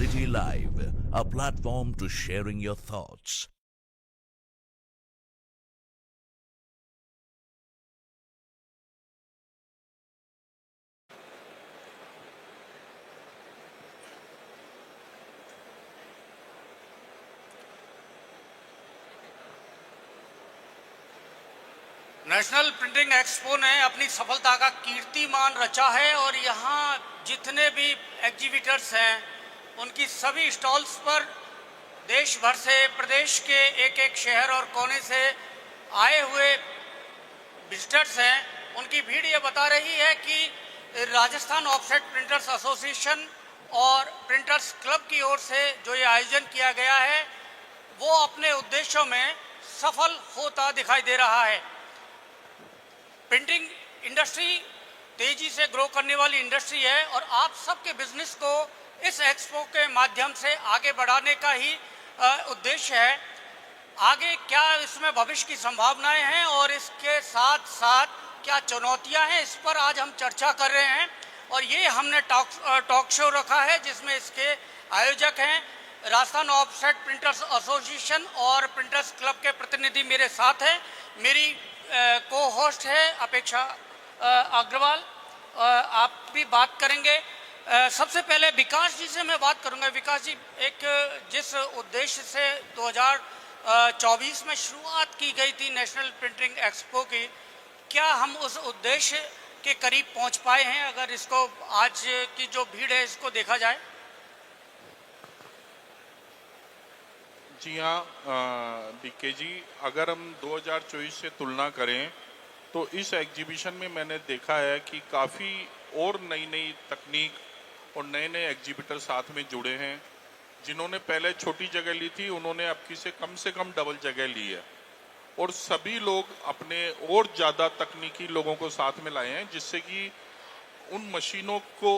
City Live, a platform to sharing your thoughts. National printing expo ने अपनी सफलता का कीर्तिमान रचा है और यहाँ जितने भी एग्जीबिटर्स हैं उनकी सभी स्टॉल्स पर देश भर से, प्रदेश के एक एक शहर और कोने से आए हुए विजिटर्स हैं। उनकी भीड़ ये बता रही है कि राजस्थान ऑफसेट प्रिंटर्स एसोसिएशन और प्रिंटर्स क्लब की ओर से जो ये आयोजन किया गया है वो अपने उद्देश्यों में सफल होता दिखाई दे रहा है। प्रिंटिंग इंडस्ट्री तेजी से ग्रो करने वाली इंडस्ट्री है और आप सबके बिजनेस को इस एक्सपो के माध्यम से आगे बढ़ाने का ही उद्देश्य है। आगे क्या इसमें भविष्य की संभावनाएं हैं और इसके साथ साथ क्या चुनौतियां हैं, इस पर आज हम चर्चा कर रहे हैं। और ये हमने टॉक शो रखा है जिसमें इसके आयोजक हैं राजस्थान ऑफसेट प्रिंटर्स एसोसिएशन और प्रिंटर्स क्लब के प्रतिनिधि मेरे साथ हैं। मेरी को होस्ट है अपेक्षा अग्रवाल, आप भी बात करेंगे। सबसे पहले विकास जी से मैं बात करूंगा। विकास जी, एक जिस उद्देश्य से 2024 में शुरुआत की गई थी नेशनल प्रिंटिंग एक्सपो की, क्या हम उस उद्देश्य के करीब पहुंच पाए हैं अगर इसको आज की जो भीड़ है इसको देखा जाए? जी हाँ बीके जी, अगर हम 2024 से तुलना करें तो इस एग्जीबिशन में मैंने देखा है कि काफ़ी और नई नई तकनीक और नए नए एग्जीबिटर साथ में जुड़े हैं। जिन्होंने पहले छोटी जगह ली थी उन्होंने अब की से कम डबल जगह ली है और सभी लोग अपने और ज़्यादा तकनीकी लोगों को साथ में लाए हैं जिससे कि उन मशीनों को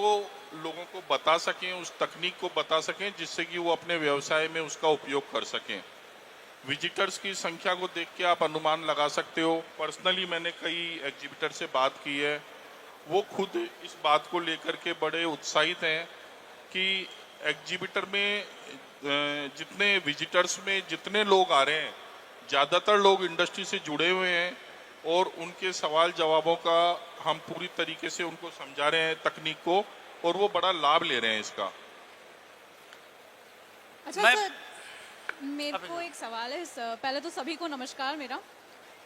लोगों को बता सकें, उस तकनीक को बता सकें जिससे कि वो अपने व्यवसाय में उसका उपयोग कर सकें। विजिटर्स की संख्या को देख के आप अनुमान लगा सकते हो। पर्सनली मैंने कई एग्जीबिटर से बात की है, वो खुद इस बात को लेकर के बड़े उत्साहित हैं कि एग्जीबिटर में जितने विजिटर्स में जितने लोग आ रहे हैं ज़्यादातर लोग इंडस्ट्री से जुड़े हुए हैं और उनके सवाल जवाबों का हम पूरी तरीके से उनको समझा रहे हैं तकनीक को और वो बड़ा लाभ ले रहे हैं इसका। अच्छा सर, मेरे को एक सवाल है। पहले तो सभी को नमस्कार।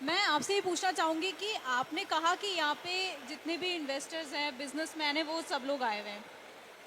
मैं आपसे ये पूछना चाहूँगी कि आपने कहा कि यहाँ पे जितने भी इन्वेस्टर्स हैं, बिजनेसमैन हैं, वो सब लोग आए हुए हैं,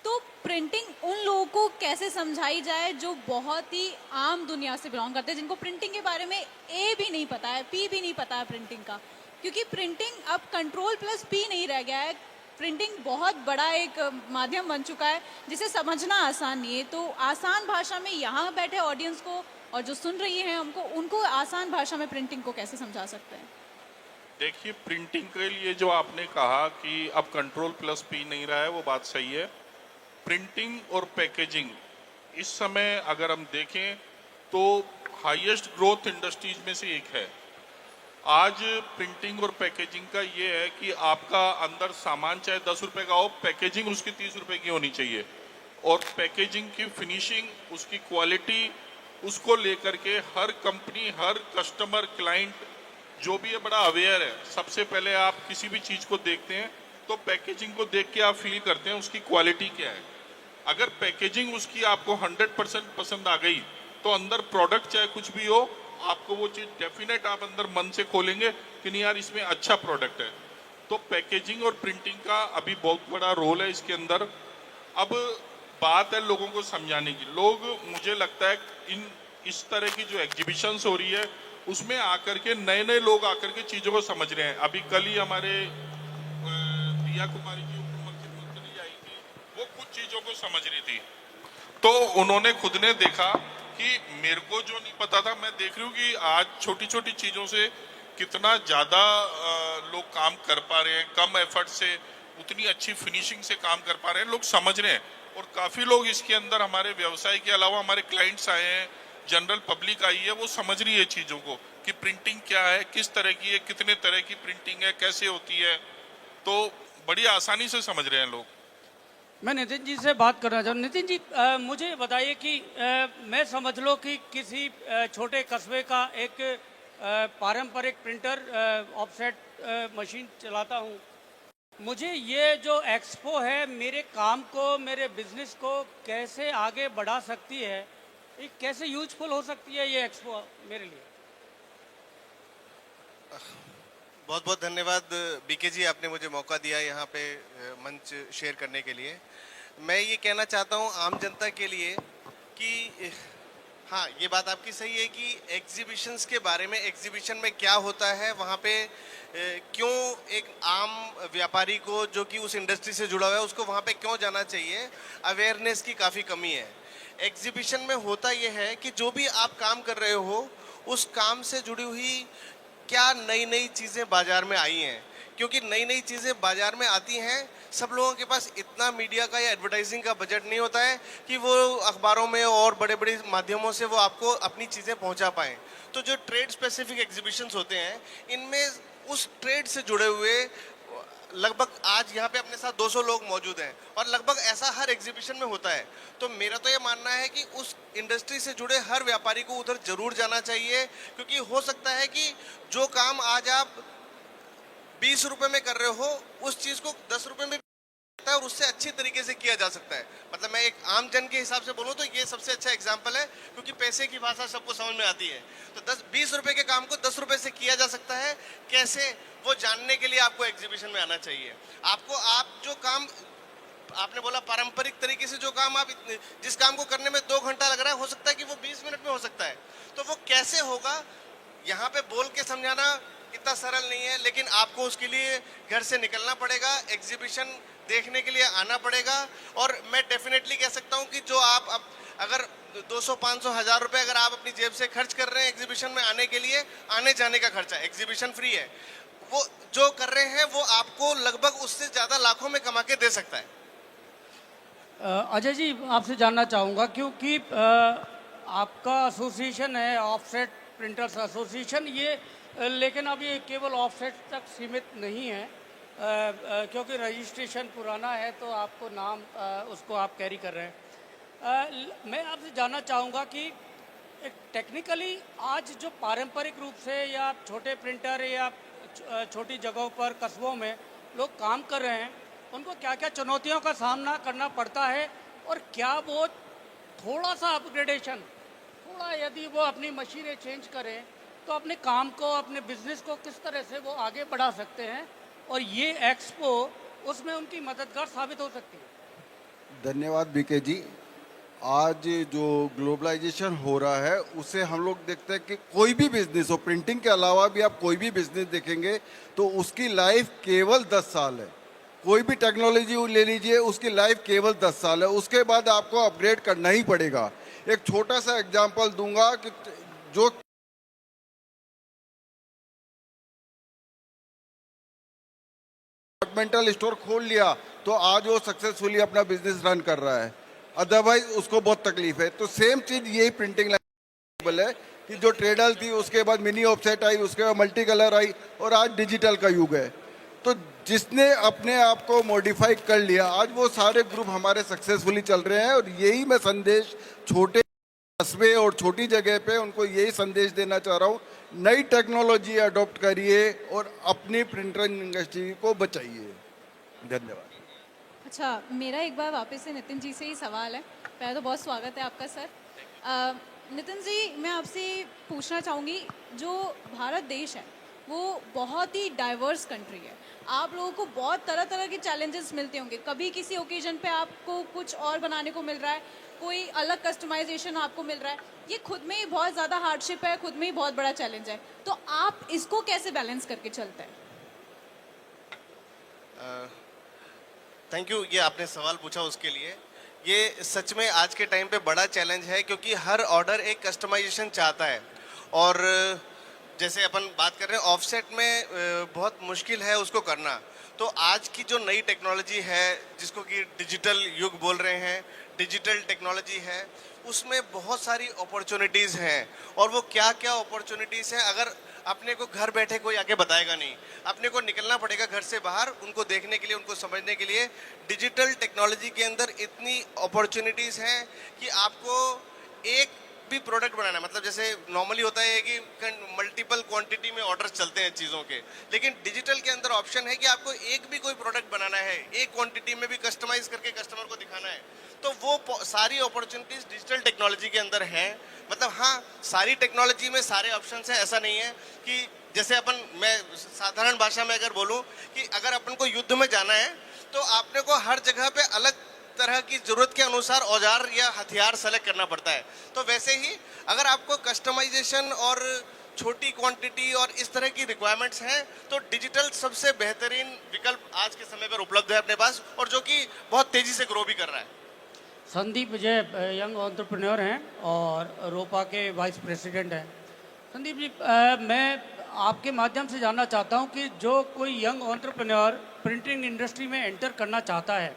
तो प्रिंटिंग उन लोगों को कैसे समझाई जाए जो बहुत ही आम दुनिया से बिलोंग करते हैं, जिनको प्रिंटिंग के बारे में ए भी नहीं पता है, पी भी नहीं पता है प्रिंटिंग का? क्योंकि प्रिंटिंग अब कंट्रोल प्लस पी नहीं रह गया है। प्रिंटिंग बहुत बड़ा एक माध्यम बन चुका है जिसे समझना आसान नहीं है। तो आसान भाषा में यहाँ बैठे ऑडियंस को और जो सुन रही है हमको, उनको आसान भाषा में प्रिंटिंग को कैसे समझा सकते हैं? देखिए, प्रिंटिंग के लिए जो आपने कहा कि अब कंट्रोल प्लस पी नहीं रहा है, वो बात सही है। प्रिंटिंग और पैकेजिंग इस समय अगर हम देखें तो हाईएस्ट ग्रोथ इंडस्ट्रीज में से एक है। आज प्रिंटिंग और पैकेजिंग का ये है कि आपका अंदर सामान चाहे 10 रुपए का हो, पैकेजिंग उसकी 30 रुपए की होनी चाहिए और पैकेजिंग की फिनिशिंग, उसकी क्वालिटी, उसको लेकर के हर कंपनी, हर कस्टमर, क्लाइंट जो भी है बड़ा अवेयर है। सबसे पहले आप किसी भी चीज़ को देखते हैं तो पैकेजिंग को देख के आप फील करते हैं उसकी क्वालिटी क्या है। अगर पैकेजिंग उसकी आपको 100% पसंद आ गई तो अंदर प्रोडक्ट चाहे कुछ भी हो, आपको वो चीज़ डेफिनेट आप अंदर मन से खोलेंगे कि नहीं यार इसमें अच्छा प्रोडक्ट है। तो पैकेजिंग और प्रिंटिंग का अभी बहुत बड़ा रोल है इसके अंदर। अब बात है लोगों को समझाने की। लोग, मुझे लगता है इस तरह की जो एग्जीबिशंस हो रही है उसमें आकर के नए नए लोग आकर के चीज़ों को समझ रहे हैं। अभी कल ही हमारे प्रिया कुमारी जी मुख्यमंत्री आई थी, वो कुछ चीज़ों को समझ रही थी तो उन्होंने खुद ने देखा कि मेरे को जो नहीं पता था, मैं देख रही हूँ कि आज छोटी छोटी चीज़ों से कितना ज़्यादा लोग काम कर पा रहे हैं, कम एफर्ट से उतनी अच्छी फिनिशिंग से काम कर पा रहे हैं, लोग समझ रहे हैं। और काफ़ी लोग इसके अंदर हमारे व्यवसाय के अलावा हमारे क्लाइंट्स आए हैं, जनरल पब्लिक आई है, वो समझ रही है चीज़ों को कि प्रिंटिंग क्या है, किस तरह की है, कितने तरह की प्रिंटिंग है, कैसे होती है, तो बड़ी आसानी से समझ रहे हैं लोग। मैं नितिन जी से बात करना चाहूँ। नितिन जी, मुझे बताइए कि मैं समझ लो कि किसी छोटे कस्बे का एक पारंपरिक प्रिंटर ऑफसेट मशीन चलाता हूँ। मुझे ये जो एक्सपो है मेरे काम को, मेरे बिजनेस को कैसे आगे बढ़ा सकती है, ये कैसे यूजफुल हो सकती है ये एक्सपो मेरे लिए? बहुत बहुत धन्यवाद बीके जी, आपने मुझे मौका दिया यहाँ पे मंच शेयर करने के लिए। मैं ये कहना चाहता हूँ आम जनता के लिए कि हाँ, ये बात आपकी सही है कि एग्जीबिशंस के बारे में, एग्जीबिशन में क्या होता है वहाँ पे, क्यों एक आम व्यापारी को जो कि उस इंडस्ट्री से जुड़ा हुआ है उसको वहाँ पे क्यों जाना चाहिए, अवेयरनेस की काफ़ी कमी है। एग्जीबिशन में होता ये है कि जो भी आप काम कर रहे हो उस काम से जुड़ी हुई क्या नई नई चीज़ें बाजार में आई हैं, क्योंकि नई नई चीज़ें बाजार में आती हैं, सब लोगों के पास इतना मीडिया का या एडवर्टाइजिंग का बजट नहीं होता है कि वो अखबारों में और बड़े बड़े माध्यमों से वो आपको अपनी चीज़ें पहुंचा पाएँ। तो जो ट्रेड स्पेसिफिक एग्जीबिशंस होते हैं, इनमें उस ट्रेड से जुड़े हुए लगभग आज यहाँ पे अपने साथ 200 लोग मौजूद हैं और लगभग ऐसा हर एग्जीबिशन में होता है। तो मेरा तो ये मानना है कि उस इंडस्ट्री से जुड़े हर व्यापारी को उधर जरूर जाना चाहिए, क्योंकि हो सकता है कि जो काम आज आप 20 रुपए में कर रहे हो उस चीज़ को 10 रुपए में है और उससे अच्छी तरीके से किया जा सकता है। मतलब मैं एक आम जन के हिसाब से बोलूं तो ये सबसे अच्छा एग्जांपल है, क्योंकि पैसे की भाषा सबको समझ में आती है। तो 10-20 रुपए के काम को 10 रुपए से किया जा सकता है कैसे, वो जानने के लिए आपको एग्जीबिशन में आना चाहिए। आपको आप जो काम आपने बोला पारंपरिक तरीके से जो काम आप जिस काम को करने में 2 घंटा लग रहा है, हो सकता है कि वो 20 मिनट में हो सकता है। तो वो कैसे होगा, यहाँ पे बोल के समझाना इतना सरल नहीं है, लेकिन आपको उसके लिए घर से निकलना पड़ेगा, एग्जीबिशन देखने के लिए आना पड़ेगा। और मैं डेफिनेटली कह सकता हूँ कि जो आप अब अगर 200, 500, 1000 रुपए अगर आप अपनी जेब से खर्च कर रहे हैं एग्जीबिशन में आने के लिए, आने जाने का खर्चा, एग्जीबिशन फ्री है, वो जो कर रहे हैं वो आपको लगभग उससे ज़्यादा लाखों में कमा के दे सकता है। अजय जी, आपसे जानना चाहूँगा, क्योंकि आपका एसोसिएशन है ऑफसेट प्रिंटर्स एसोसिएशन, ये लेकिन अब ये केवल ऑफसेट तक सीमित नहीं है, क्योंकि रजिस्ट्रेशन पुराना है तो आपको नाम उसको आप कैरी कर रहे हैं। मैं आपसे जानना चाहूँगा कि एक टेक्निकली आज जो पारंपरिक रूप से या छोटे प्रिंटर या छोटी जगहों पर कस्बों में लोग काम कर रहे हैं, उनको क्या क्या चुनौतियों का सामना करना पड़ता है, और क्या वो थोड़ा सा अपग्रेडेशन, थोड़ा यदि वो अपनी मशीनें चेंज करें तो अपने काम को, अपने बिजनेस को किस तरह से वो आगे बढ़ा सकते हैं, और ये एक्सपो उसमें उनकी मददगार साबित हो सकती है। धन्यवाद बीके जी। आज जो ग्लोबलाइजेशन हो रहा है उसे हम लोग देखते हैं कि कोई भी बिजनेस हो, प्रिंटिंग के अलावा भी आप कोई भी बिजनेस देखेंगे तो उसकी लाइफ केवल 10 साल है। कोई भी टेक्नोलॉजी ले लीजिए, उसकी लाइफ केवल 10 साल है, उसके बाद आपको अपग्रेड करना ही पड़ेगा। एक छोटा सा एग्जांपल दूंगा कि जो डिपार्टमेंटल स्टोर खोल लिया तो आज वो सक्सेसफुली अपना बिजनेस रन कर रहा है, अदरवाइज उसको बहुत तकलीफ है। तो सेम चीज यही प्रिंटिंग लाइन है कि जो ट्रेडल थी, उसके बाद मिनी ऑफसेट आई, उसके बाद मल्टी कलर आई और आज डिजिटल का युग है। तो जिसने अपने आप को मॉडिफाई कर लिया, आज वो सारे ग्रुप हमारे सक्सेसफुली चल रहे हैं। और यही मैं संदेश छोटे कस्बे और छोटी जगह पे उनको यही संदेश देना चाह रहा हूँ, नई टेक्नोलॉजी अडॉप्ट करिए और अपनी प्रिंटिंग इंडस्ट्री को बचाइए। धन्यवाद। अच्छा, मेरा एक बार वापस से नितिन जी से ही सवाल है। पहले तो बहुत स्वागत है आपका सर। नितिन जी, मैं आपसे पूछना चाहूँगी, जो भारत देश है वो बहुत ही डाइवर्स कंट्री है। आप लोगों को बहुत तरह तरह के चैलेंजेस मिलते होंगे। कभी किसी ओकेजन पे आपको कुछ और बनाने को मिल रहा है, कोई अलग कस्टमाइजेशन आपको मिल रहा है। ये खुद में ही बहुत ज़्यादा हार्डशिप है, खुद में ही बहुत बड़ा चैलेंज है। तो आप इसको कैसे बैलेंस करके चलते हैं? थैंक यू, ये आपने सवाल पूछा उसके लिए। ये सच में आज के टाइम पे बड़ा चैलेंज है, क्योंकि हर ऑर्डर एक कस्टमाइजेशन चाहता है। और जैसे अपन बात कर रहे हैं ऑफसेट में बहुत मुश्किल है उसको करना। तो आज की जो नई टेक्नोलॉजी है, जिसको कि डिजिटल युग बोल रहे हैं, डिजिटल टेक्नोलॉजी है, उसमें बहुत सारी अपॉर्चुनिटीज़ हैं। और वो क्या क्या अपॉर्चुनिटीज़ हैं, अगर अपने को घर बैठे कोई आके बताएगा नहीं, अपने को निकलना पड़ेगा घर से बाहर, उनको देखने के लिए, उनको समझने के लिए। डिजिटल टेक्नोलॉजी के अंदर इतनी अपॉर्चुनिटीज हैं कि आपको एक भी प्रोडक्ट बनाना है, मतलब जैसे नॉर्मली होता है कि मल्टीपल क्वांटिटी में ऑर्डर्स चलते हैं चीज़ों के, लेकिन डिजिटल के अंदर ऑप्शन है कि आपको एक भी कोई प्रोडक्ट बनाना है, एक क्वांटिटी में भी कस्टमाइज करके कस्टमर को दिखाना है, तो वो सारी अपॉर्चुनिटीज डिजिटल टेक्नोलॉजी के अंदर हैं। मतलब हाँ, सारी टेक्नोलॉजी में सारे ऑप्शन हैं, ऐसा नहीं है कि जैसे मैं साधारण भाषा में अगर बोलूँ कि अगर अपन को युद्ध में जाना है तो आपने को हर जगह पे अलग तरह की जरूरत के अनुसार औजार या हथियार सेलेक्ट करना पड़ता है। तो वैसे ही अगर आपको कस्टमाइजेशन और छोटी क्वांटिटी और इस तरह की रिक्वायरमेंट्स हैं तो डिजिटल सबसे बेहतरीन विकल्प आज के समय पर उपलब्ध है अपने पास, और जो कि बहुत तेजी से ग्रो भी कर रहा है। संदीप विजय यंग एंटरप्रेन्योर हैं और रोपा के वाइस प्रेसिडेंट हैं। संदीप जी, मैं आपके माध्यम से जानना चाहता हूं कि जो कोई यंग एंटरप्रेन्योर प्रिंटिंग इंडस्ट्री में एंटर करना चाहता है,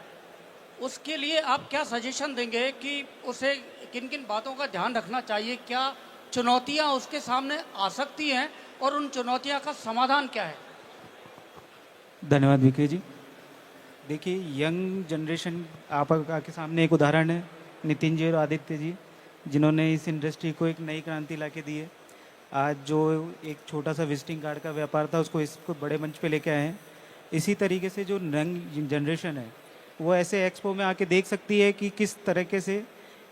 उसके लिए आप क्या सजेशन देंगे कि उसे किन किन बातों का ध्यान रखना चाहिए, क्या चुनौतियां उसके सामने आ सकती हैं और उन चुनौतियों का समाधान क्या है? धन्यवाद विके जी। देखिए, यंग जनरेशन आपके सामने एक उदाहरण है, नितिन जी और आदित्य जी, जिन्होंने इस इंडस्ट्री को एक नई क्रांति ला के दी है। आज जो एक छोटा सा विजिटिंग कार्ड का व्यापार था, उसको इसको बड़े मंच पे लेके आए हैं। इसी तरीके से जो यंग जनरेशन है वो ऐसे एक्सपो में आके देख सकती है कि किस तरीके से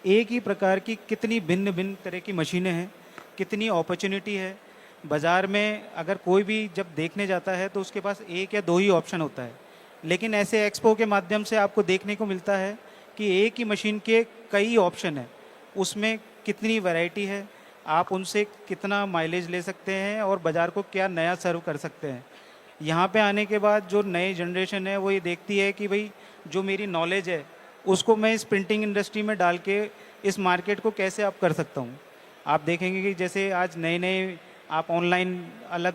एक ही प्रकार की कितनी भिन्न भिन्न तरह की मशीनें हैं, कितनी अपॉर्चुनिटी है। बाज़ार में अगर कोई भी जब देखने जाता है तो उसके पास एक या दो ही ऑप्शन होता है, लेकिन ऐसे एक्सपो के माध्यम से आपको देखने को मिलता है कि एक ही मशीन के कई ऑप्शन है, उसमें कितनी वैरायटी है, आप उनसे कितना माइलेज ले सकते हैं और बाज़ार को क्या नया सर्व कर सकते हैं। यहाँ पे आने के बाद जो नई जनरेशन है वो ये देखती है कि भाई जो मेरी नॉलेज है उसको मैं इस प्रिंटिंग इंडस्ट्री में डाल के इस मार्केट को कैसे आप कर सकता हूँ। आप देखेंगे कि जैसे आज नए नए आप ऑनलाइन अलग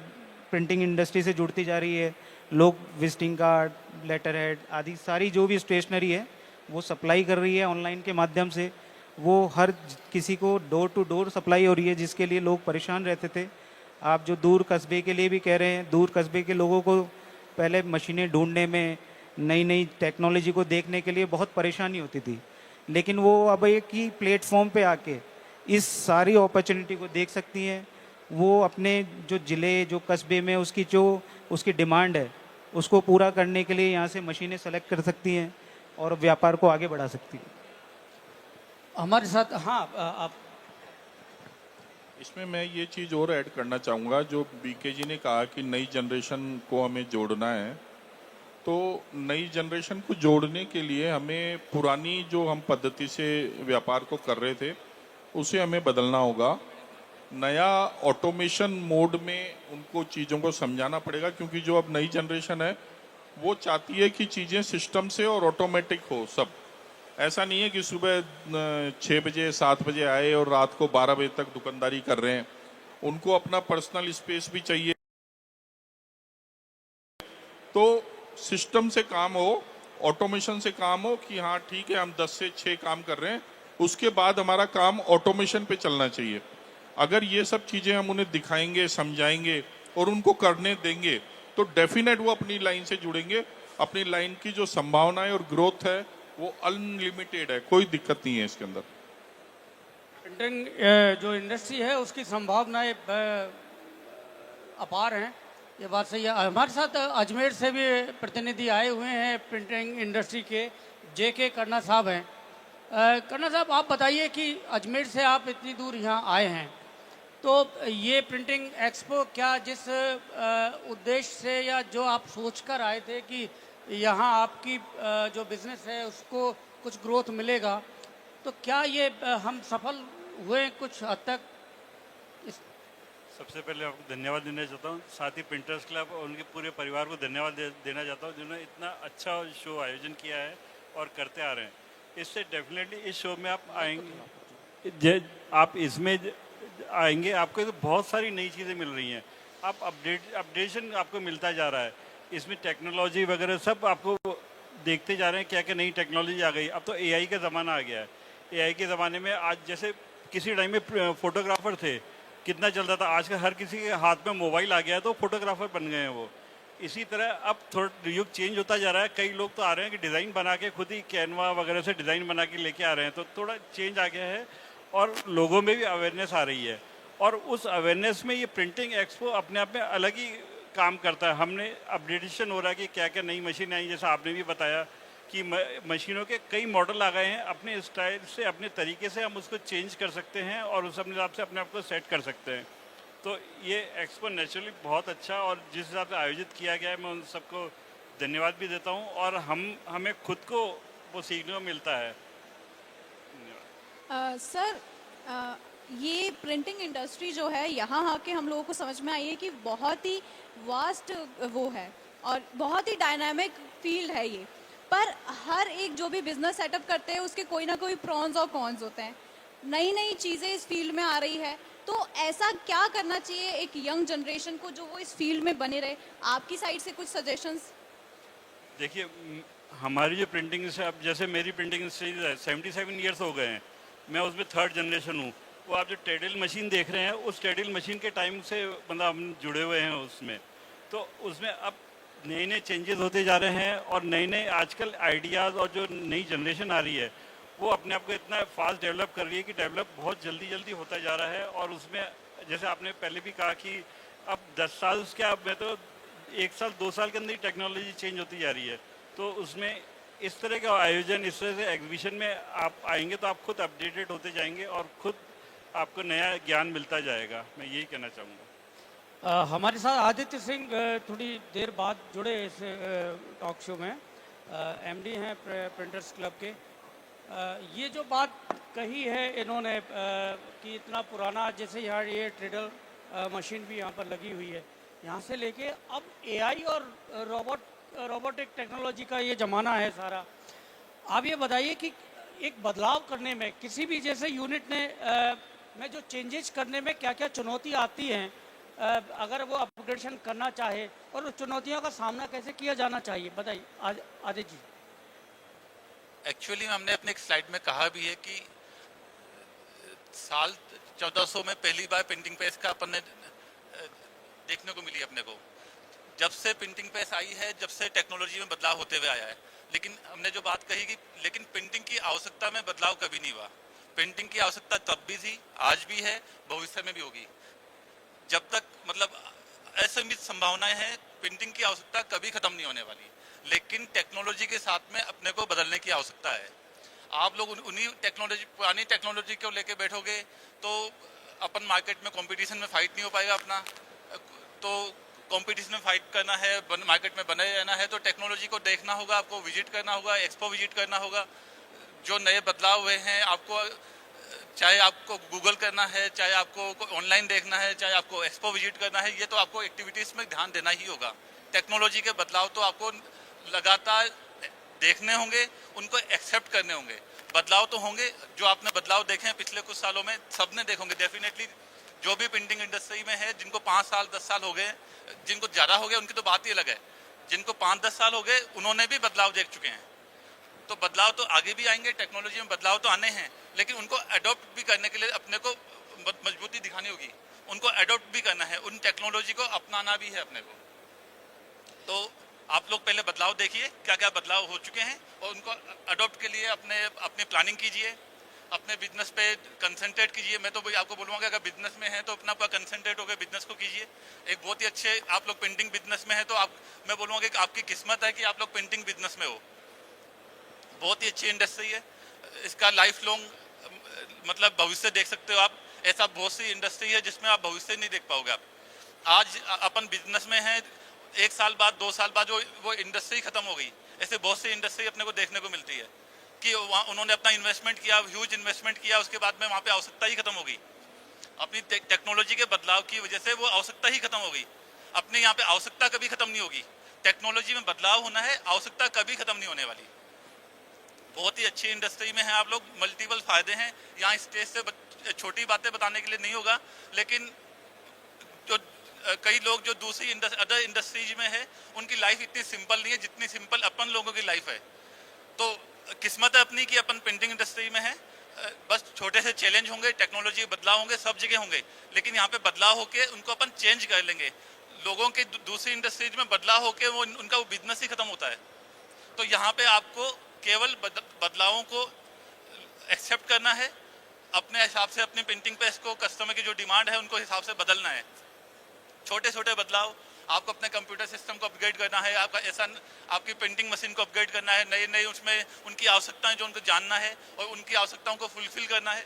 प्रिंटिंग इंडस्ट्री से जुड़ती जा रही है, लोग विजिटिंग कार्ड, लेटर हेड आदि सारी जो भी स्टेशनरी है वो सप्लाई कर रही है ऑनलाइन के माध्यम से। वो हर किसी को डोर टू डोर सप्लाई हो रही है, जिसके लिए लोग परेशान रहते थे। आप जो दूर कस्बे के लिए भी कह रहे हैं, दूर कस्बे के लोगों को पहले मशीनें ढूंढने में, नई नई टेक्नोलॉजी को देखने के लिए बहुत परेशानी होती थी, लेकिन वो अब एक ही प्लेटफॉर्म पे आके इस सारी अपॉर्चुनिटी को देख सकती हैं। वो अपने जो ज़िले, जो कस्बे में उसकी डिमांड है उसको पूरा करने के लिए यहाँ से मशीनें सेलेक्ट कर सकती हैं और व्यापार को आगे बढ़ा सकती हैं। हमारे साथ हाँ, आप इसमें मैं ये चीज़ और ऐड करना चाहूँगा, जो बीके जी ने कहा कि नई जनरेशन को हमें जोड़ना है, तो नई जनरेशन को जोड़ने के लिए हमें पुरानी जो हम पद्धति से व्यापार को कर रहे थे उसे हमें बदलना होगा। नया ऑटोमेशन मोड में उनको चीज़ों को समझाना पड़ेगा, क्योंकि जो अब नई जनरेशन है वो चाहती है कि चीज़ें सिस्टम से और ऑटोमेटिक हो सब। ऐसा नहीं है कि सुबह 6 बजे 7 बजे आए और रात को 12 बजे तक दुकानदारी कर रहे हैं। उनको अपना पर्सनल स्पेस भी चाहिए, तो सिस्टम से काम हो, ऑटोमेशन से काम हो कि हाँ ठीक है हम 10 से 6 काम कर रहे हैं, उसके बाद हमारा काम ऑटोमेशन पे चलना चाहिए। अगर ये सब चीज़ें हम उन्हें दिखाएंगे, समझाएंगे और उनको करने देंगे तो डेफिनेट वो अपनी लाइन से जुड़ेंगे। अपनी लाइन की जो संभावना है और ग्रोथ है वो अनलिमिटेड है, कोई दिक्कत नहीं है इसके अंदर। प्रिंटिंग जो इंडस्ट्री है उसकी संभावनाएं अपार हैं, ये बात सही है। हमारे साथ अजमेर से भी प्रतिनिधि आए हुए हैं प्रिंटिंग इंडस्ट्री के, जेके करना साहब हैं। करना साहब, आप बताइए कि अजमेर से आप इतनी दूर यहाँ आए हैं, तो ये प्रिंटिंग एक्सपो क्या जिस उद्देश्य से या जो आप सोचकर आए थे कि यहाँ आपकी जो बिज़नेस है उसको कुछ ग्रोथ मिलेगा, तो क्या ये हम सफल हुए कुछ हद तक? सबसे पहले आपको धन्यवाद देना चाहता हूँ, साथ ही प्रिंटर्स क्लब और उनके पूरे परिवार को धन्यवाद देना चाहता हूँ, जिन्होंने इतना अच्छा शो आयोजन किया है और करते आ रहे हैं। इससे डेफिनेटली इस शो में आप आएंगे, आप इसमें आएंगे, आपको तो बहुत सारी नई चीज़ें मिल रही हैं। आप अपडेशन आपको मिलता जा रहा है, इसमें टेक्नोलॉजी वगैरह सब आपको देखते जा रहे हैं, क्या क्या नई टेक्नोलॉजी आ गई। अब तो एआई का ज़माना आ गया है। एआई के ज़माने में आज जैसे किसी टाइम में फोटोग्राफर थे, कितना चलता था, आज का हर किसी के हाथ में मोबाइल आ गया है तो फोटोग्राफर बन गए हैं वो। इसी तरह अब थोड़ा युग चेंज होता जा रहा है, कई लोग तो आ रहे हैं कि डिज़ाइन बना के खुद ही कैनवा वगैरह से डिज़ाइन बना के लेके आ रहे हैं, तो थोड़ा चेंज आ गया है और लोगों में भी अवेयरनेस आ रही है। और उस अवेयरनेस में ये प्रिंटिंग एक्सपो अपने आप में अलग ही काम करता है। हमने अपडेटेशन हो रहा है कि क्या क्या नई मशीन आई, जैसा आपने भी बताया कि मशीनों के कई मॉडल आ गए हैं, अपने स्टाइल से अपने तरीके से हम उसको चेंज कर सकते हैं और उस अपने हिसाब से अपने आप को सेट कर सकते हैं। तो ये एक्सपो नेचुरली बहुत अच्छा, और जिस हिसाब से आयोजित किया गया है मैं उन सबको धन्यवाद भी देता हूँ, और हमें खुद को वो सीखने को मिलता है। सर, ये प्रिंटिंग इंडस्ट्री जो है यहाँ आके हम लोगों को समझ में आई है कि बहुत ही वास्ट वो है और बहुत ही डायनामिक फील्ड है ये। पर हर एक जो भी बिजनेस सेटअप करते हैं उसके कोई ना कोई प्रॉन्स और कॉन्स होते हैं। नई नई चीज़ें इस फील्ड में आ रही है, तो ऐसा क्या करना चाहिए एक यंग जनरेशन को जो वो इस फील्ड में बने रहे? आपकी साइड से कुछ सजेशंस? देखिए, हमारी जो प्रिंटिंग से, अब जैसे मेरी प्रिंटिंग से 77 ईयर्स हो गए हैं, मैं उसमें 3rd जनरेशन हूँ। वो आप जो टेडल मशीन देख रहे हैं, उस टेडल मशीन के टाइम से मतलब हम जुड़े हुए हैं उसमें। तो उसमें अब नए नए चेंजेस होते जा रहे हैं और नए नए आजकल आइडियाज़ और जो नई जनरेशन आ रही है वो अपने आप को इतना फास्ट डेवलप कर रही है कि डेवलप बहुत जल्दी जल्दी होता जा रहा है। और उसमें जैसे आपने पहले भी कहा कि अब 10 साल क्या, अब मैं तो 1 साल 2 साल के अंदर ही टेक्नोलॉजी चेंज होती जा रही है। तो उसमें इस तरह का आयोजन, इस तरह से एग्जीबिशन में आप आएंगे तो आप खुद अपडेटेड होते जाएंगे और खुद आपको नया ज्ञान मिलता जाएगा। मैं यही कहना चाहूँगा। हमारे साथ आदित्य सिंह थोड़ी देर बाद जुड़े इस टॉक शो में, एमडी हैं प्रिंटर्स क्लब के। ये जो बात कही है इन्होंने कि इतना पुराना, जैसे यहाँ ये ट्रेडल मशीन भी यहाँ पर लगी हुई है, यहाँ से लेके अब एआई और रोबोटिक टेक्नोलॉजी का ये ज़माना है सारा। आप ये बताइए कि एक बदलाव करने में किसी भी जैसे यूनिट में जो चेंजेस करने में क्या क्या चुनौती आती हैं, अगर वो अपग्रेडेशन करना चाहे, और उस चुनौतियों का सामना कैसे किया जाना चाहिए, बताइए आदित्य जी। एक्चुअली हमने अपने एक स्लाइड में कहा भी है कि साल 1400 में पहली बार प्रिंटिंग प्रेस का अपन ने देखने को मिली अपने को। जब से प्रिंटिंग प्रेस आई है, जब से टेक्नोलॉजी में बदलाव होते हुए आया है। लेकिन हमने जो बात कही कि लेकिन प्रिंटिंग की आवश्यकता में बदलाव कभी नहीं हुआ। प्रिंटिंग की आवश्यकता तब भी थी, आज भी है, भविष्य में भी होगी। जब तक मतलब असीमित संभावनाएं हैं, प्रिंटिंग की आवश्यकता कभी खत्म नहीं होने वाली। लेकिन टेक्नोलॉजी के साथ में अपने को बदलने की आवश्यकता है। आप लोग उन्हीं टेक्नोलॉजी, पुरानी टेक्नोलॉजी को लेके बैठोगे तो अपन मार्केट में कंपटीशन में फाइट नहीं हो पाएगा अपना। तो कंपटीशन में फाइट करना है, मार्केट में बने रहना है, तो टेक्नोलॉजी को देखना होगा, आपको विजिट करना होगा, एक्सपो विजिट करना होगा। जो नए बदलाव हुए हैं, आपको चाहे आपको गूगल करना है, चाहे आपको ऑनलाइन देखना है, चाहे आपको एक्सपो विजिट करना है, ये तो आपको एक्टिविटीज़ में ध्यान देना ही होगा। टेक्नोलॉजी के बदलाव तो आपको लगातार देखने होंगे, उनको एक्सेप्ट करने होंगे। बदलाव तो होंगे, जो आपने बदलाव देखे हैं पिछले कुछ सालों में, सबने देखे होंगे डेफिनेटली। जो भी प्रिंटिंग इंडस्ट्री में है, जिनको 5 साल 10 साल हो गए, जिनको ज़्यादा हो गए उनकी तो बात ही अलग है। जिनको 5-10 साल हो गए उन्होंने भी बदलाव देख चुके हैं। तो बदलाव तो आगे भी आएंगे, टेक्नोलॉजी में बदलाव तो आने हैं, लेकिन उनको अडॉप्ट भी करने के लिए अपने को मजबूती दिखानी होगी। उनको अडॉप्ट भी करना है, उन टेक्नोलॉजी को अपनाना भी है अपने को। तो आप लोग पहले बदलाव देखिए, क्या क्या बदलाव हो चुके हैं, और उनको अडॉप्ट के लिए अपनी प्लानिंग कीजिए, अपने बिजनेस पे कंसंट्रेट कीजिए। मैं तो भाई आपको बोलूँगा कि अगर बिजनेस में है तो अपना पूरा कंसंट्रेट होकर बिजनेस को कीजिए। एक बहुत ही अच्छे आप लोग प्रिंटिंग बिजनेस में है तो मैं बोलूँगा कि आपकी किस्मत है कि आप लोग प्रिंटिंग बिजनेस में हो। बहुत ही अच्छी इंडस्ट्री है, इसका लाइफ लॉन्ग मतलब भविष्य देख सकते हो आप। ऐसा बहुत सी इंडस्ट्री है जिसमें आप भविष्य नहीं देख पाओगे आप। आज अपन बिजनेस में हैं, 1 साल बाद 2 साल बाद वो इंडस्ट्री खत्म हो गई। ऐसे बहुत सी इंडस्ट्री अपने को देखने को मिलती है कि वहाँ उन्होंने अपना इन्वेस्टमेंट किया, ह्यूज इन्वेस्टमेंट किया, उसके बाद में वहाँ पे आवश्यकता ही खत्म हो गई। अपनी टेक्नोलॉजी के बदलाव की वजह से वो आवश्यकता ही खत्म हो गई। अपने यहाँ पे आवश्यकता कभी खत्म नहीं होगी। टेक्नोलॉजी में बदलाव होना है, आवश्यकता कभी खत्म नहीं होने वाली। बहुत ही अच्छी इंडस्ट्री में है आप लोग, मल्टीपल फायदे हैं। यहाँ स्टेज से छोटी बातें बताने के लिए नहीं होगा, लेकिन जो कई लोग जो दूसरी अदर इंडस्ट्रीज में है, उनकी लाइफ इतनी सिंपल नहीं है जितनी सिंपल अपन लोगों की लाइफ है। तो किस्मत है अपनी कि अपन प्रिंटिंग इंडस्ट्री में है। बस छोटे से चैलेंज होंगे, टेक्नोलॉजी के बदलाव होंगे, सब जगह होंगे, लेकिन यहाँ पे बदलाव होके उनको अपन चेंज कर लेंगे। लोगों के दूसरी इंडस्ट्रीज में बदलाव होके वो उनका वो बिजनेस ही खत्म होता है। तो यहाँ पे आपको केवल बदलावों को एक्सेप्ट करना है, अपने हिसाब से अपनी प्रिंटिंग प्रेस को कस्टमर की जो डिमांड है उनको हिसाब से बदलना है। छोटे छोटे बदलाव, आपको अपने कंप्यूटर सिस्टम को अपग्रेड करना है, आपका ऐसा आपकी प्रिंटिंग मशीन को अपग्रेड करना है, नए नए उसमें उनकी आवश्यकताएं जो उनको जानना है और उनकी आवश्यकताओं को फुलफिल करना है।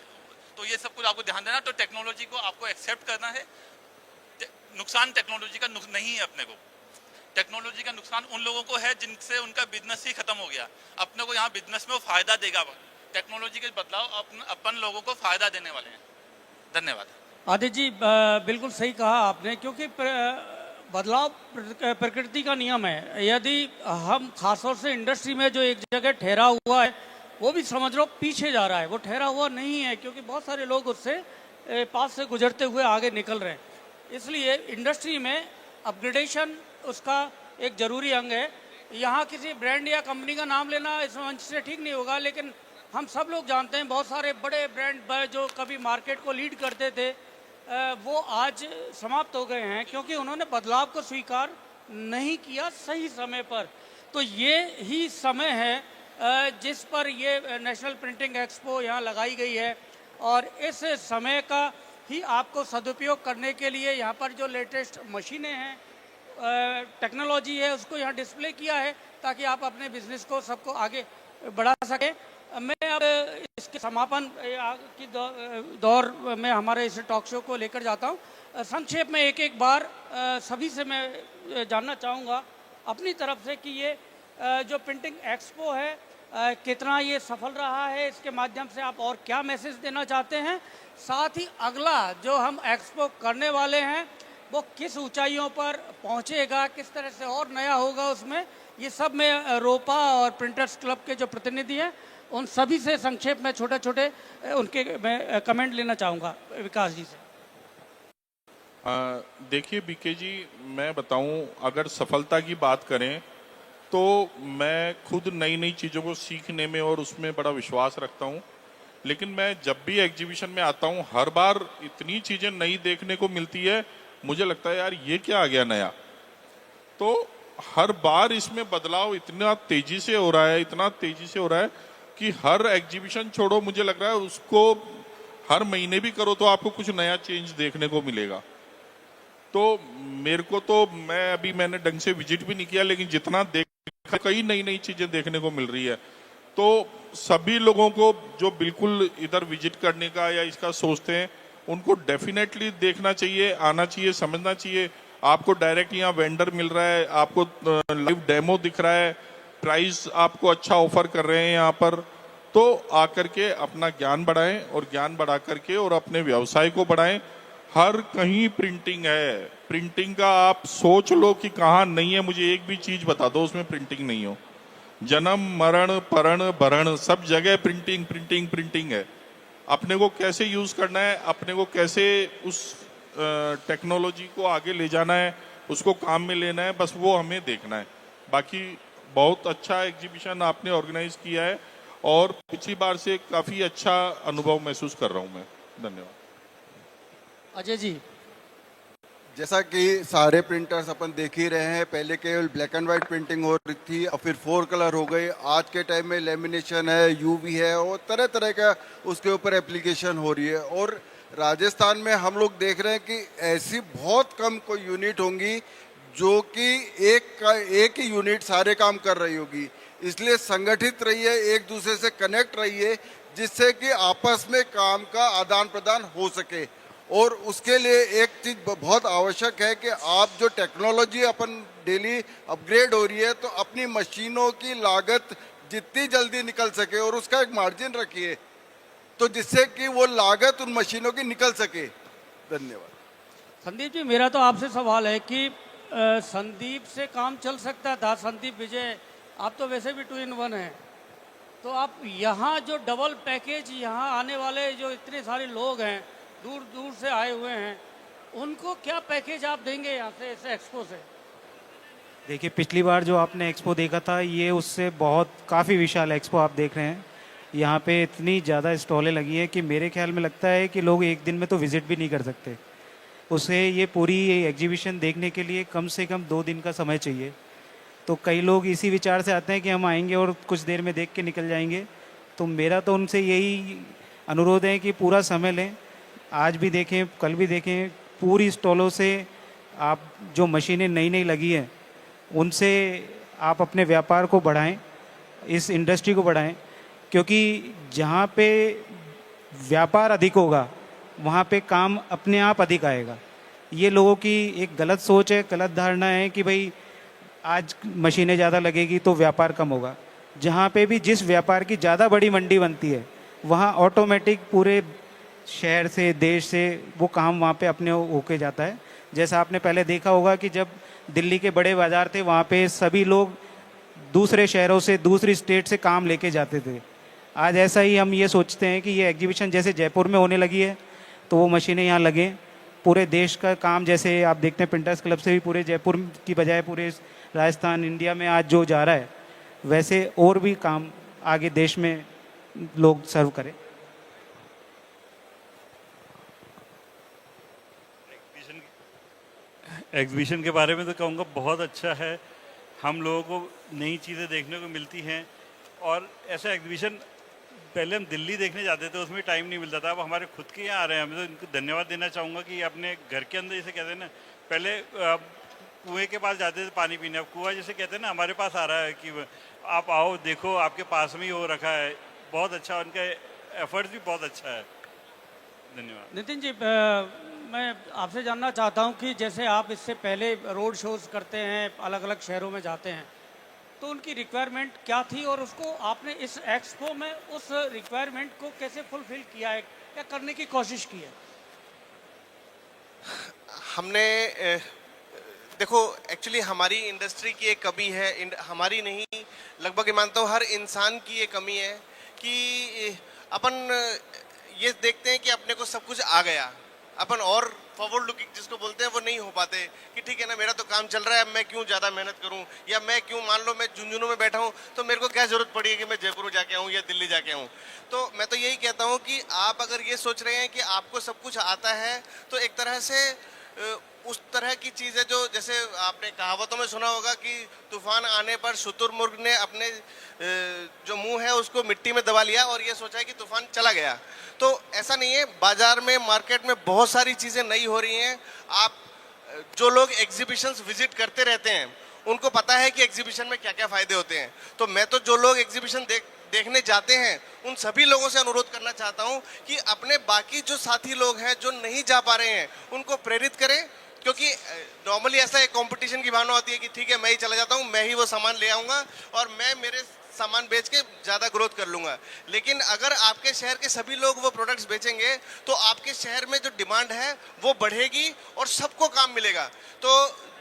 तो ये सब कुछ आपको ध्यान देना। तो टेक्नोलॉजी को आपको एक्सेप्ट करना है। नुकसान टेक्नोलॉजी का नहीं है अपने को। टेक्नोलॉजी का नुकसान उन लोगों को है जिनसे उनका बिजनेस ही खत्म हो गया। अपने को यहाँ बिजनेस में वो फायदा देगा। टेक्नोलॉजी के बदलाव अपन लोगों को फायदा देने वाले हैं। धन्यवाद। आदित्य जी बिल्कुल सही कहा आपने, क्योंकि बदलाव प्रकृति का नियम है। यदि हम खासतौर से इंडस्ट्री में जो एक जगह ठहरा हुआ है वो भी समझ लो पीछे जा रहा है, वो ठहरा हुआ नहीं है, क्योंकि बहुत सारे लोग उससे पास से गुजरते हुए आगे निकल रहे हैं। इसलिए इंडस्ट्री में अपग्रेडेशन उसका एक ज़रूरी अंग है। यहाँ किसी ब्रांड या कंपनी का नाम लेना इस मंच से ठीक नहीं होगा, लेकिन हम सब लोग जानते हैं बहुत सारे बड़े ब्रांड जो कभी मार्केट को लीड करते थे वो आज समाप्त हो गए हैं, क्योंकि उन्होंने बदलाव को स्वीकार नहीं किया सही समय पर। तो ये ही समय है जिस पर ये नेशनल प्रिंटिंग एक्सपो यहाँ लगाई गई है, और इस समय का ही आपको सदुपयोग करने के लिए यहाँ पर जो लेटेस्ट मशीनें हैं, टेक्नोलॉजी है, उसको यहाँ डिस्प्ले किया है ताकि आप अपने बिजनेस को सबको आगे बढ़ा सकें। मैं अब इसके समापन की दौर में हमारे इस टॉक शो को लेकर जाता हूँ। संक्षेप में एक एक बार सभी से मैं जानना चाहूँगा अपनी तरफ से कि ये जो प्रिंटिंग एक्सपो है कितना ये सफल रहा है, इसके माध्यम से आप और क्या मैसेज देना चाहते हैं, साथ ही अगला जो हम एक्सपो करने वाले हैं वो किस ऊंचाइयों पर पहुंचेगा, किस तरह से और नया होगा उसमें, ये सब मैं रोपा और प्रिंटर्स क्लब के जो प्रतिनिधि हैं उन सभी से संक्षेप में छोटे छोटे उनके मैं कमेंट लेना चाहूँगा विकास जी से। देखिए बीके जी, मैं बताऊं, अगर सफलता की बात करें तो मैं खुद नई नई चीज़ों को सीखने में और उसमें बड़ा विश्वास रखता हूं, लेकिन मैं जब भी एग्जीबिशन में आता हूं हर बार इतनी चीज़ें नई देखने को मिलती है, मुझे लगता है यार ये क्या आ गया नया। तो हर बार इसमें बदलाव इतना तेज़ी से हो रहा है, इतना तेज़ी से हो रहा है कि हर एग्जीबिशन छोड़ो, मुझे लग रहा है उसको हर महीने भी करो तो आपको कुछ नया चेंज देखने को मिलेगा। तो मेरे को तो मैंने ढंग से विजिट भी नहीं किया, लेकिन जितना देखा कई नई नई चीज़ें देखने को मिल रही है। तो सभी लोगों को जो बिल्कुल इधर विजिट करने का या इसका सोचते हैं उनको डेफिनेटली देखना चाहिए, आना चाहिए, समझना चाहिए। आपको डायरेक्ट यहाँ वेंडर मिल रहा है, आपको लाइव डेमो दिख रहा है, प्राइस आपको अच्छा ऑफर कर रहे हैं यहाँ पर। तो आकर के अपना ज्ञान बढ़ाएं और ज्ञान बढ़ा करके और अपने व्यवसाय को बढ़ाएं। हर कहीं प्रिंटिंग है, प्रिंटिंग का आप सोच लो कि कहाँ नहीं है, मुझे एक भी चीज बता दो उसमें प्रिंटिंग नहीं हो। जन्म मरण परण भरण सब जगह प्रिंटिंग प्रिंटिंग प्रिंटिंग है। अपने को कैसे यूज करना है, अपने को कैसे उस टेक्नोलॉजी को आगे ले जाना है, उसको काम में लेना है, बस वो हमें देखना है। बाकी बहुत अच्छा एग्जीबिशन आपने ऑर्गेनाइज किया है और पिछली बार से काफी अच्छा अनुभव महसूस कर रहा हूँ मैं। धन्यवाद। अजय जी, जैसा कि सारे प्रिंटर्स अपन देख ही रहे हैं, पहले केवल ब्लैक एंड वाइट प्रिंटिंग हो रही थी और फिर 4 कलर हो गई। आज के टाइम में लेमिनेशन है, यूवी है और तरह तरह का उसके ऊपर एप्लीकेशन हो रही है। और राजस्थान में हम लोग देख रहे हैं कि ऐसी बहुत कम कोई यूनिट होंगी जो कि एक ही यूनिट सारे काम कर रही होगी। इसलिए संगठित रहिए, एक दूसरे से कनेक्ट रहिए, जिससे कि आपस में काम का आदान प्रदान हो सके। और उसके लिए एक चीज़ बहुत आवश्यक है कि आप जो टेक्नोलॉजी अपन डेली अपग्रेड हो रही है, तो अपनी मशीनों की लागत जितनी जल्दी निकल सके और उसका एक मार्जिन रखिए, तो जिससे कि वो लागत उन मशीनों की निकल सके। धन्यवाद। संदीप जी, मेरा तो आपसे सवाल है कि संदीप से काम चल सकता था, संदीप विजय, आप तो वैसे भी 2 in 1 हैं, तो आप यहाँ जो डबल पैकेज, यहाँ आने वाले जो इतने सारे लोग हैं, दूर दूर से आए हुए हैं, उनको क्या पैकेज आप देंगे यहाँ से इस एक्सपो से? देखिए, पिछली बार जो आपने एक्सपो देखा था ये उससे बहुत काफ़ी विशाल एक्सपो आप देख रहे हैं। यहाँ पे इतनी ज़्यादा स्टॉलें लगी हैं कि मेरे ख्याल में लगता है कि लोग एक दिन में तो विज़िट भी नहीं कर सकते। उसे ये पूरी एग्जीबिशन देखने के लिए कम से कम 2 दिन का समय चाहिए। तो कई लोग इसी विचार से आते हैं कि हम आएंगे और कुछ देर में देख के निकल जाएंगे। तो मेरा तो उनसे यही अनुरोध है कि पूरा समय लें, आज भी देखें, कल भी देखें, पूरी स्टॉलों से आप जो मशीनें नई नई लगी हैं उनसे आप अपने व्यापार को बढ़ाएं, इस इंडस्ट्री को बढ़ाएं, क्योंकि जहाँ पे व्यापार अधिक होगा वहाँ पे काम अपने आप अधिक आएगा। ये लोगों की एक गलत सोच है, गलत धारणा है कि भाई आज मशीनें ज़्यादा लगेगी तो व्यापार कम होगा। जहाँ पे भी जिस व्यापार की ज़्यादा बड़ी मंडी बनती है वहाँ ऑटोमेटिक पूरे शहर से, देश से वो काम वहाँ पे अपने होके जाता है। जैसा आपने पहले देखा होगा कि जब दिल्ली के बड़े बाज़ार थे वहाँ पे सभी लोग दूसरे शहरों से, दूसरी स्टेट से काम लेके जाते थे। आज ऐसा ही हम ये सोचते हैं कि ये एग्जीबिशन जैसे जयपुर में होने लगी है तो वो मशीनें यहाँ लगें। पूरे देश का काम, जैसे आप देखते हैं प्रिंटर्स क्लब से भी पूरे जयपुर की बजाय पूरे राजस्थान, इंडिया में आज जो जा रहा है, वैसे और भी काम आगे देश में लोग सर्व करें। एग्जीबिशन के बारे में तो कहूँगा बहुत अच्छा है, हम लोगों को नई चीज़ें देखने को मिलती हैं। और ऐसा एग्जीबिशन पहले हम दिल्ली देखने जाते थे, उसमें टाइम नहीं मिलता था, अब हमारे खुद के यहाँ आ रहे हैं। मैं तो इनको धन्यवाद देना चाहूँगा कि अपने घर के अंदर, जैसे कहते हैं ना, पहले कुएं के पास जाते थे पानी पीने, अब कुआं जैसे कहते हैं ना हमारे पास आ रहा है कि आप आओ देखो, आपके पास में ही हो रखा है। बहुत अच्छा, उनका एफर्ट्स भी बहुत अच्छा है। धन्यवाद। नितिन जी, मैं आपसे जानना चाहता हूं कि जैसे आप इससे पहले रोड शोज करते हैं, अलग अलग शहरों में जाते हैं, तो उनकी रिक्वायरमेंट क्या थी और उसको आपने इस एक्सपो में उस रिक्वायरमेंट को कैसे फुलफिल किया है या करने की कोशिश की है? हमने देखो, एक्चुअली हमारी इंडस्ट्री की एक कमी है, हमारी नहीं, लगभग मानता हूँ हर इंसान की ये कमी है कि अपन ये देखते हैं कि अपने को सब कुछ आ गया, अपन और फॉरवर्ड लुकिंग जिसको बोलते हैं वो नहीं हो पाते कि ठीक है ना, मेरा तो काम चल रहा है, मैं क्यों ज़्यादा मेहनत करूं, या मैं क्यों, मान लो मैं झुंझुनू में बैठा हूं तो मेरे को क्या ज़रूरत पड़ी है कि मैं जयपुर जाके आऊं या दिल्ली जाके आऊं। तो मैं तो यही कहता हूं कि आप अगर ये सोच रहे हैं कि आपको सब कुछ आता है, तो एक तरह से उस तरह की चीज़ है जो, जैसे आपने कहावतों में सुना होगा कि तूफान आने पर शुतुरमुर्ग ने अपने जो मुंह है उसको मिट्टी में दबा लिया और ये सोचा है कि तूफान चला गया। तो ऐसा नहीं है, बाजार में, मार्केट में बहुत सारी चीज़ें नई हो रही हैं। आप जो लोग एग्जीबिशंस विजिट करते रहते हैं उनको पता है कि एग्जीबिशन में क्या क्या फ़ायदे होते हैं। तो मैं तो जो लोग एग्जीबिशन देखने जाते हैं उन सभी लोगों से अनुरोध करना चाहता हूं कि अपने बाकी जो साथी लोग हैं जो नहीं जा पा रहे हैं उनको प्रेरित करें, क्योंकि नॉर्मली ऐसा एक कंपटीशन की भावना होती है कि ठीक है मैं ही चला जाता हूं, मैं ही वो सामान ले आऊँगा और मैं मेरे सामान बेच के ज़्यादा ग्रोथ कर लूँगा। लेकिन अगर आपके शहर के सभी लोग वो प्रोडक्ट्स बेचेंगे तो आपके शहर में जो डिमांड है वो बढ़ेगी और सबको काम मिलेगा। तो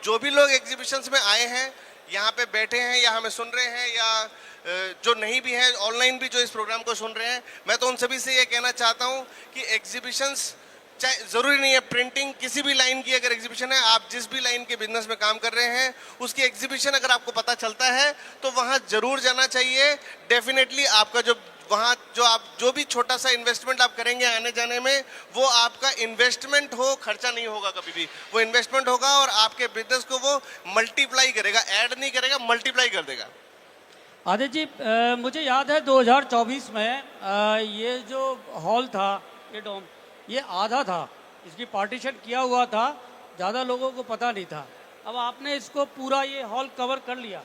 जो भी लोग एग्जीबिशंस में आए हैं, यहाँ पे बैठे हैं या हमें सुन रहे हैं, या जो नहीं भी हैं, ऑनलाइन भी जो इस प्रोग्राम को सुन रहे हैं, मैं तो उन सभी से ये कहना चाहता हूँ कि एग्जीबिशंस, चाहे ज़रूरी नहीं है प्रिंटिंग, किसी भी लाइन की अगर एग्जीबिशन है, आप जिस भी लाइन के बिजनेस में काम कर रहे हैं उसकी एग्जीबिशन अगर आपको पता चलता है तो वहाँ ज़रूर जाना चाहिए। डेफिनेटली आपका जो वहाँ जो भी छोटा सा इन्वेस्टमेंट आप करेंगे आने जाने में, वो आपका इन्वेस्टमेंट हो, खर्चा नहीं होगा कभी भी, वो इन्वेस्टमेंट होगा और आपके बिजनेस को वो मल्टीप्लाई करेगा, ऐड नहीं करेगा, मल्टीप्लाई कर देगा। आदित्य जी, मुझे याद है 2024 में ये जो हॉल था, ये डोम, ये आधा था, इसकी पार्टीशन किया हुआ था, ज़्यादा लोगों को पता नहीं था। अब आपने इसको पूरा ये हॉल कवर कर लिया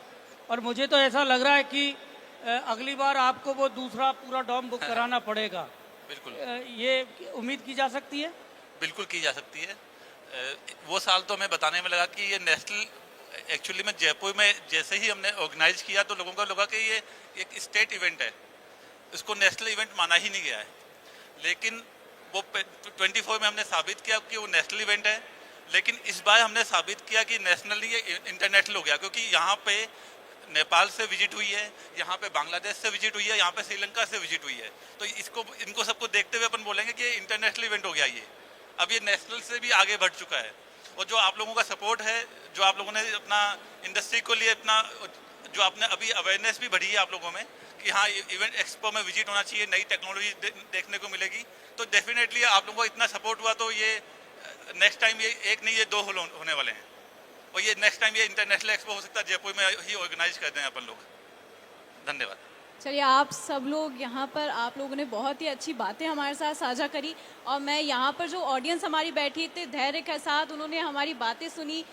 और मुझे तो ऐसा लग रहा है कि अगली बार आपको वो दूसरा पूरा डोम बुक कराना पड़ेगा। बिल्कुल, ये उम्मीद की जा सकती है? बिल्कुल की जा सकती है। वो साल तो हमें बताने में लगा कि ये नेशनल, एक्चुअली में जयपुर में जैसे ही हमने ऑर्गेनाइज किया तो लोगों को लगा कि ये एक स्टेट इवेंट है, इसको नेशनल इवेंट माना ही नहीं गया है। लेकिन वो 24 में हमने साबित किया कि वो नेशनल इवेंट है। लेकिन इस बार हमने साबित किया कि नेशनल नहीं, ये इंटरनेशनल हो गया, क्योंकि यहाँ पे नेपाल से विजिट हुई है, यहाँ पे बांग्लादेश से विजिट हुई है, यहाँ पे श्रीलंका से विजिट हुई है। तो इनको सबको देखते हुए अपन बोलेंगे कि ये इंटरनेशनल इवेंट हो गया ये, अब ये नेशनल से भी आगे बढ़ चुका है। और जो आप लोगों का सपोर्ट है, जो आप लोगों ने अपना इंडस्ट्री को लिए अपना, जो आपने अभी अवेयरनेस भी बढ़ी है आप लोगों में कि हाँ इवेंट एक्सपो में विजिट होना चाहिए, नई टेक्नोलॉजी देखने को मिलेगी। तो डेफिनेटली आप लोगों को इतना सपोर्ट हुआ तो ये नेक्स्ट टाइम ये एक नहीं ये दो होने वाले हैं, और ये नेक्स्ट टाइम ये इंटरनेशनल एक्सपो हो सकता है जयपुर में ही ऑर्गेनाइज कर दें अपन लोग। धन्यवाद। चलिए, आप सब लोग यहाँ पर, आप लोगों ने बहुत ही अच्छी बातें हमारे साथ साझा करी, और मैं यहाँ पर जो ऑडियंस हमारी बैठी थी धैर्य के साथ उन्होंने हमारी बातें सुनी,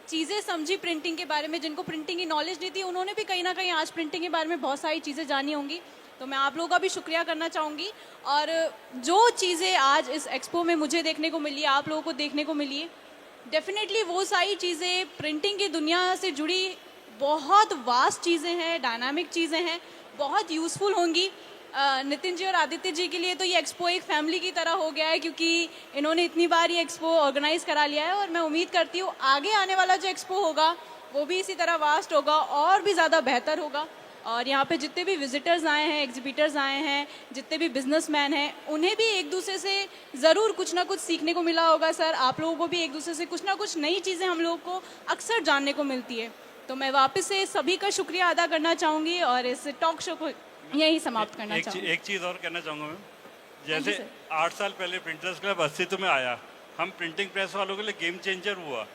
चीज़ें समझी प्रिंटिंग के बारे में। जिनको प्रिंटिंग की नॉलेज नहीं थी उन्होंने भी कहीं ना कहीं आज प्रिंटिंग के बारे में बहुत सारी चीज़ें जानी होंगी। तो मैं आप लोगों का भी शुक्रिया करना चाहूँगी। और जो चीज़ें आज इस एक्सपो में मुझे देखने को मिली, आप लोगों को देखने को मिली, डेफिनेटली वो सारी चीज़ें प्रिंटिंग की दुनिया से जुड़ी बहुत वास्ट चीज़ें हैं, डायनामिक चीज़ें हैं, बहुत यूज़फुल होंगी। नितिन जी और आदित्य जी के लिए तो ये एक्सपो एक फैमिली की तरह हो गया है, क्योंकि इन्होंने इतनी बार ये एक्सपो ऑर्गेनाइज करा लिया है। और मैं उम्मीद करती हूँ आगे आने वाला जो एक्सपो होगा वो भी इसी तरह वास्ट होगा और भी ज़्यादा बेहतर होगा। और यहाँ पे जितने भी विजिटर्स आए हैं, एग्जिबिटर्स आए हैं, जितने भी बिजनेसमैन हैं, उन्हें भी एक दूसरे से ज़रूर कुछ ना कुछ सीखने को मिला होगा। सर, आप लोगों को भी एक दूसरे से कुछ ना कुछ नई चीज़ें हम लोगों को अक्सर जानने को मिलती है। तो मैं वापस से सभी का शुक्रिया अदा करना चाहूँगी और इस टॉक शो को यही समाप्त करना चाहूँगी। एक चीज़ और कहना चाहूँगा मैं, जैसे 8 साल पहले प्रिंटर्स क्लब अस्तित्व में आया, हम प्रिंटिंग प्रेस वालों के लिए गेम चेंजर हुआ।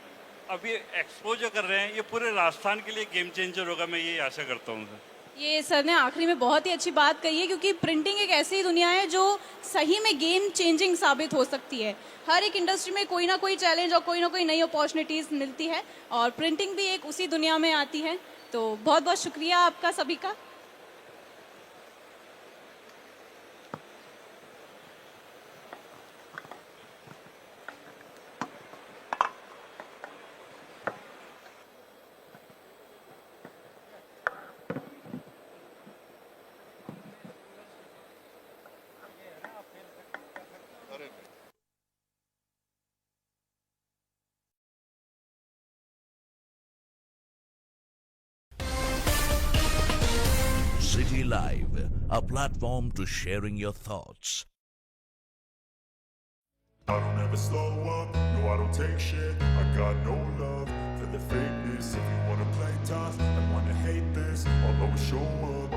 अब ये एक्सपो जो कर रहे हैं ये पूरे राजस्थान के लिए गेम चेंजर होगा, मैं ये आशा करता हूँ सर। ये सर ने आखिरी में बहुत ही अच्छी बात कही है, क्योंकि प्रिंटिंग एक ऐसी दुनिया है जो सही में गेम चेंजिंग साबित हो सकती है। हर एक इंडस्ट्री में कोई ना कोई चैलेंज और कोई ना कोई नई अपॉर्चुनिटीज़ मिलती है, और प्रिंटिंग भी एक उसी दुनिया में आती है। तो बहुत बहुत शुक्रिया आपका सभी का। City Live, a platform to sharing your thoughts. I don't ever slow up, no I don't take shit. I got no love for the fakeness. If you wanna play tough and wanna hate this, I'll always show up.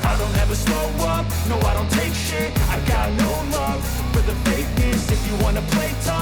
I don't ever slow up, no I don't take shit. I got no love for the fakeness. If you wanna play tough